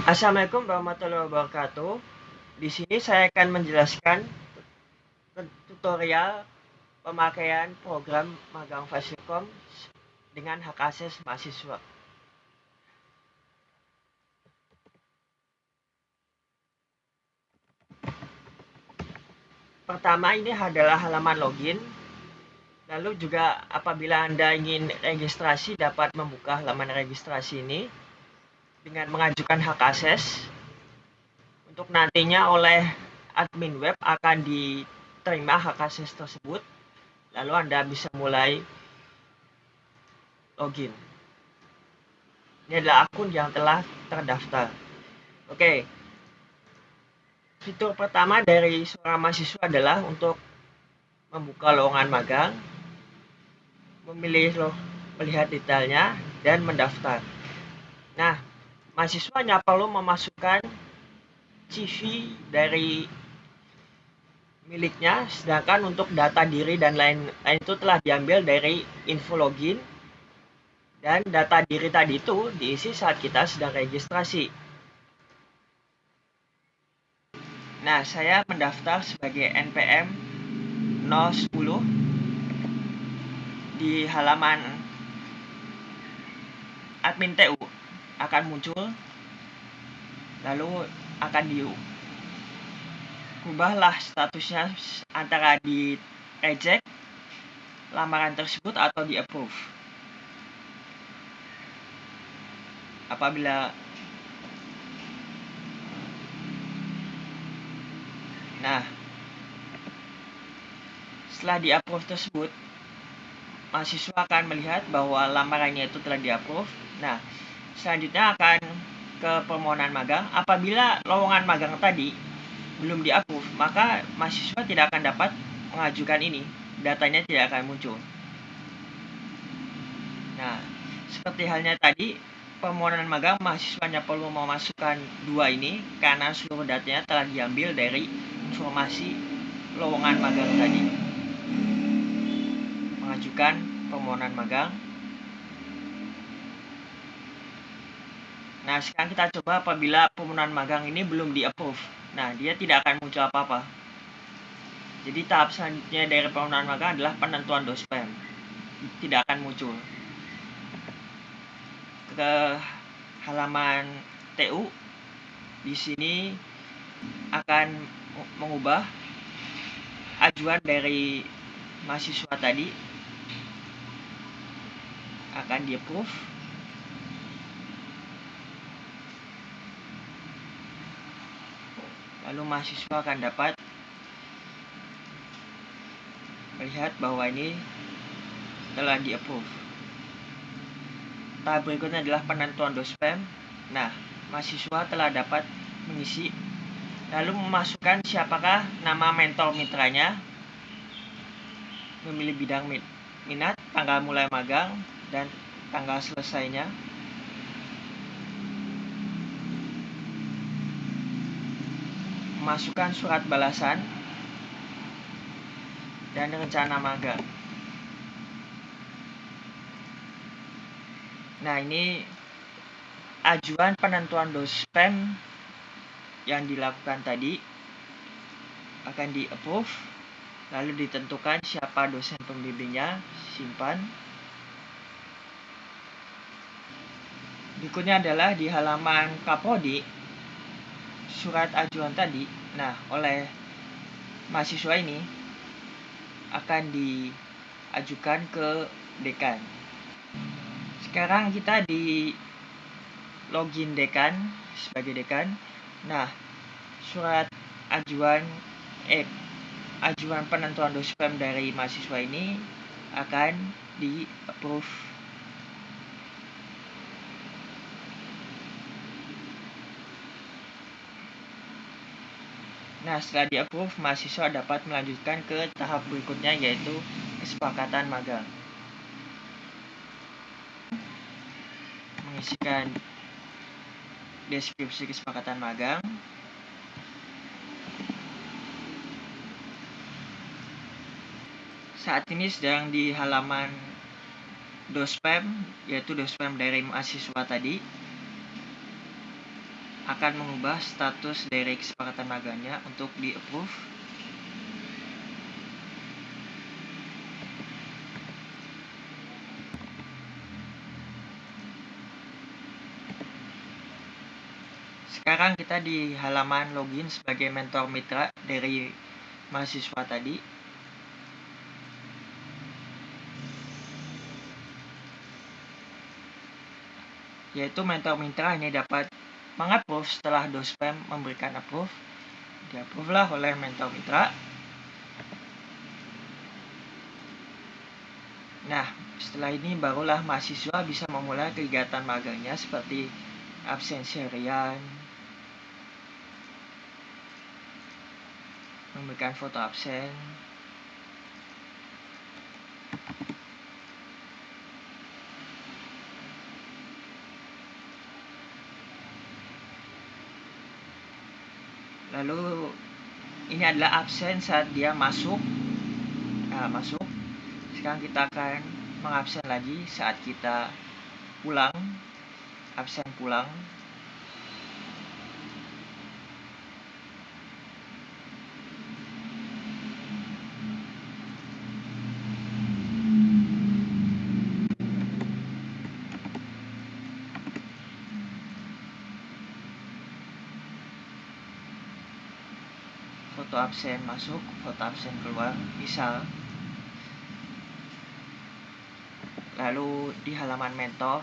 Assalamualaikum warahmatullahi wabarakatuh. Di sini saya akan menjelaskan tutorial pemakaian program magang Fasilkom dengan hak akses mahasiswa. Pertama, ini adalah halaman login. Lalu juga apabila Anda ingin registrasi, dapat membuka halaman registrasi ini dengan mengajukan hak akses. Untuk nantinya oleh admin web akan diterima hak akses tersebut. Lalu Anda bisa mulai login. Ini adalah akun yang telah terdaftar. Oke. Fitur pertama dari seorang mahasiswa adalah untuk membuka lowongan magang, melihat detailnya, dan mendaftar. Nah, mahasiswa hanya perlu memasukkan CV dari miliknya, sedangkan untuk data diri dan lain-lain itu telah diambil dari info login, dan data diri tadi itu diisi saat kita sedang registrasi. Nah, saya mendaftar sebagai NPM 010 di halaman admin TU akan muncul, lalu akan diubahlah statusnya antara di reject lamaran tersebut atau di approve. Apabila setelah di approve tersebut, mahasiswa akan melihat bahwa lamarannya itu telah di approve. Nah, selanjutnya akan ke permohonan magang. Apabila lowongan magang tadi belum di approve, maka mahasiswa tidak akan dapat mengajukan ini, datanya tidak akan muncul. Nah, seperti halnya tadi, permohonan magang mahasiswa hanya perlu memasukkan dua ini karena seluruh datanya telah diambil dari informasi lowongan magang tadi. Mengajukan permohonan magang. Nah, sekarang kita coba apabila permohonan magang ini belum di-approve. Nah, dia tidak akan muncul apa-apa. Jadi tahap selanjutnya dari permohonan magang adalah penentuan dospem. Tidak akan muncul. Ke halaman TU, di sini akan mengubah ajuan dari mahasiswa tadi, akan di-approve. Lalu mahasiswa akan dapat melihat bahwa ini telah di-approve. Tahap berikutnya adalah penentuan dospem. Nah, mahasiswa telah dapat mengisi, lalu memasukkan siapakah nama mentor mitranya, memilih bidang minat, tanggal mulai magang, dan tanggal selesainya. Memasukkan surat balasan dan rencana magang. Nah, ini ajuan penentuan dospem yang dilakukan tadi akan di-approve, lalu ditentukan siapa dosen pembimbingnya, simpan. Berikutnya adalah di halaman Kaprodi, surat ajuan tadi. Nah, oleh mahasiswa ini akan diajukan ke dekan. Sekarang kita di login dekan sebagai dekan. Nah, surat ajuan penentuan dospem dari mahasiswa ini akan di-approve. Nah, setelah di-approve, mahasiswa dapat melanjutkan ke tahap berikutnya, yaitu kesepakatan magang. Mengisikan deskripsi kesepakatan magang. Saat ini sedang di halaman dospem, yaitu dospem dari mahasiswa tadi. akan mengubah status dari kesepakatan magangnya untuk di-approve. Sekarang kita di halaman login sebagai mentor mitra dari mahasiswa tadi. Yaitu mentor mitra hanya dapat mengapprove setelah dospem memberikan approve. Di-approve lah oleh mentor mitra. Nah, setelah ini barulah mahasiswa bisa memulai kegiatan magangnya seperti absensi harian, memberikan foto absen, lalu ini adalah absen saat dia masuk. Sekarang kita akan mengabsen lagi saat kita pulang, absen pulang. Foto absen masuk, foto absen keluar, misal. Lalu di halaman mentor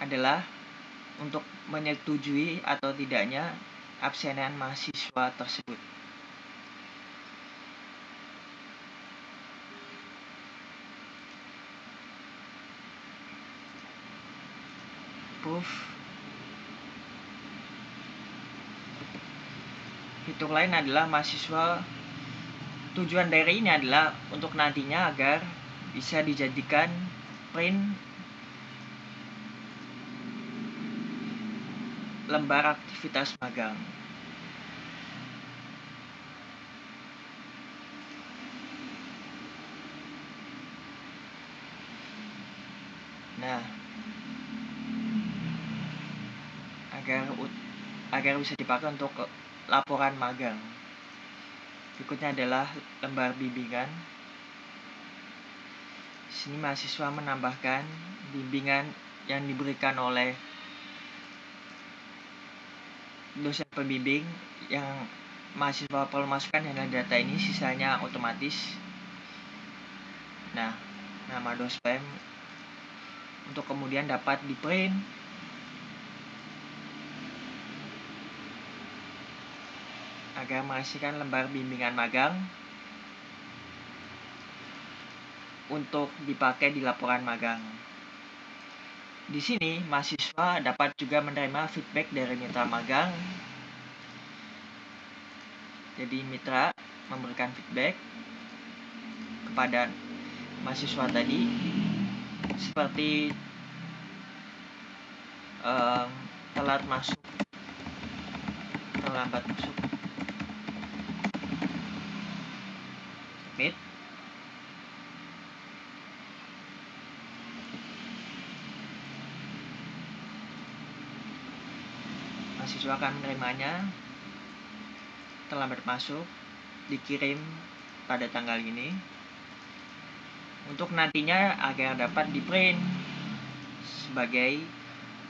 adalah untuk menyetujui atau tidaknya absenan mahasiswa tersebut. Proof. Fitur lain adalah mahasiswa. Tujuan dari ini adalah untuk nantinya agar bisa dijadikan print lembar aktivitas magang. Nah, agar bisa dipakai untuk laporan magang. Berikutnya adalah lembar bimbingan. Di sini mahasiswa menambahkan bimbingan yang diberikan oleh dosen pembimbing yang mahasiswa perlu masukkan adalah data ini, sisanya otomatis. Nah, nama dospem untuk kemudian dapat di-print agar menghasilkan lembar bimbingan magang untuk dipakai di laporan magang. Di sini mahasiswa dapat juga menerima feedback dari mitra magang. Jadi mitra memberikan feedback kepada mahasiswa tadi seperti telat masuk, terlambat masuk, submit. Mahasiswa akan menerimanya, terlambat masuk, dikirim pada tanggal ini, untuk nantinya agar dapat di-print sebagai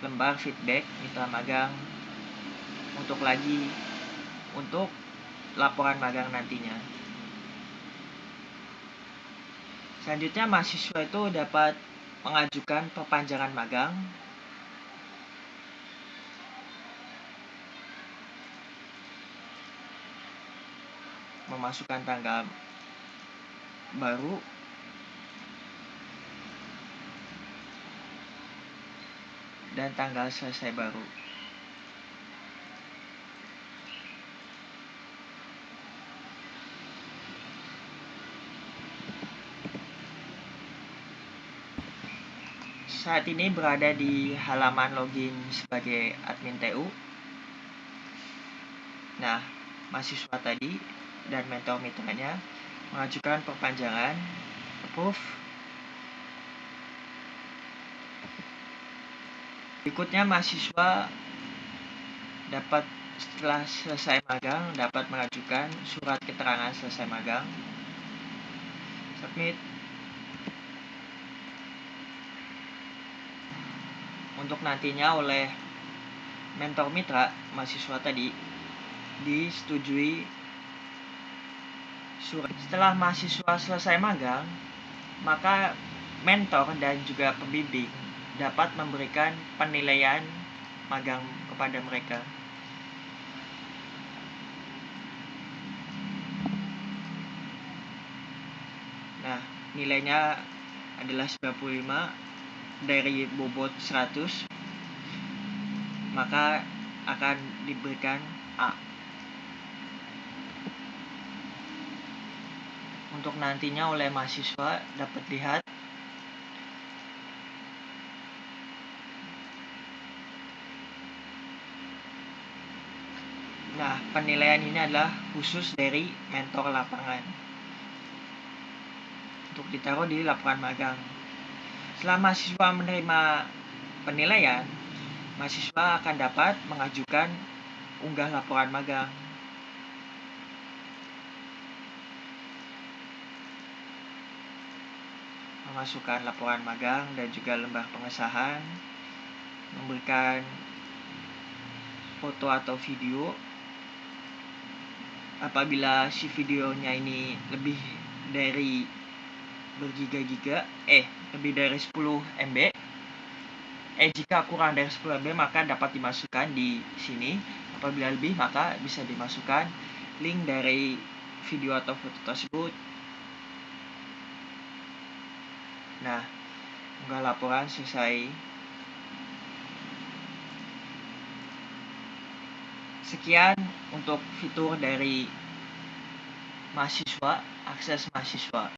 lembar feedback mitra magang untuk laporan magang nantinya. Selanjutnya mahasiswa itu dapat mengajukan perpanjangan magang. Memasukkan tanggal baru dan tanggal selesai baru. Saat ini berada di halaman login sebagai admin TU. Nah, mahasiswa tadi dan mentor mitranya mengajukan perpanjangan, approve. Berikutnya, mahasiswa dapat setelah selesai magang dapat mengajukan surat keterangan selesai magang, submit. Untuk nantinya oleh mentor mitra mahasiswa tadi disetujui surat. Setelah mahasiswa selesai magang, maka mentor dan juga pembimbing dapat memberikan penilaian magang kepada mereka. Nah, nilainya adalah 95 dari bobot 100, maka akan diberikan A. Untuk nantinya oleh mahasiswa dapat lihat nah, penilaian ini adalah khusus dari mentor lapangan untuk ditaruh di laporan magang. Setelah mahasiswa menerima penilaian, mahasiswa akan dapat mengajukan unggah laporan magang. Memasukkan laporan magang dan juga lembar pengesahan, memberikan foto atau video. Apabila si videonya ini lebih dari bergiga-giga, lebih dari 10 MB, jika kurang dari 10 MB maka dapat dimasukkan di sini. Apabila lebih maka bisa dimasukkan link dari video atau foto tersebut. Nah, unggah laporan selesai. Sekian untuk fitur dari mahasiswa, akses mahasiswa.